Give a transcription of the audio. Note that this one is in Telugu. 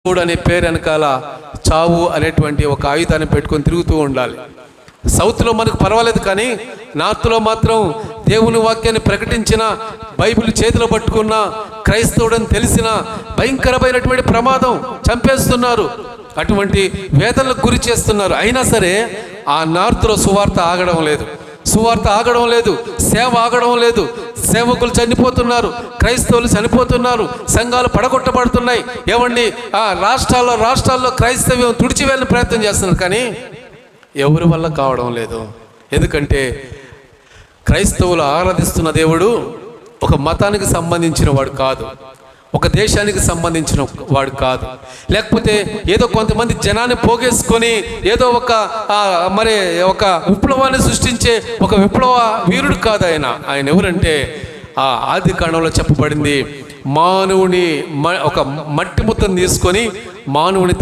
దేవుడు అనే పేరు వెనకాల చావు అనేటువంటి ఒక ఆయుధాన్ని పెట్టుకొని తిరుగుతూ ఉండాలి. సౌత్లో మనకు పర్వాలేదు, కానీ నార్త్లో మాత్రం దేవుని వాక్యాన్ని ప్రకటించిన, బైబిల్ చేతిలో పట్టుకున్న, క్రైస్తవుడని తెలిసిన భయంకరమైనటువంటి ప్రమాదం, చంపేస్తున్నారు, అటువంటి వేదనలకు గురి చేస్తున్నారు. అయినా సరే ఆ నార్త్లో సువార్త ఆగడం లేదు, సువార్త ఆగడం లేదు, సేవ ఆగడం లేదు. సేవకులు చనిపోతున్నారు, క్రైస్తవులు చనిపోతున్నారు, సంఘాలు పడగొట్టబడుతున్నాయి. ఏమండి, ఆ రాష్ట్రాల్లో క్రైస్తవ్యం తుడిచివేయాలని ప్రయత్నం చేస్తున్నారు, కానీ ఎవరి వల్ల కావడం లేదు. ఎందుకంటే క్రైస్తవులు ఆరాధిస్తున్న దేవుడు ఒక మతానికి సంబంధించిన వాడు కాదు, ఒక దేశానికి సంబంధించిన వాడు కాదు, లేకపోతే ఏదో కొంతమంది జనాన్ని పోగేసుకొని ఏదో ఒక విప్లవాన్ని సృష్టించే ఒక విప్లవ వీరుడు కాదు ఆయన. ఆయన ఎవరంటే ఆ ఆది కాండంలో చెప్పబడింది, మానవుని ఒక మట్టి ముద్దను తీసుకొని మానవుని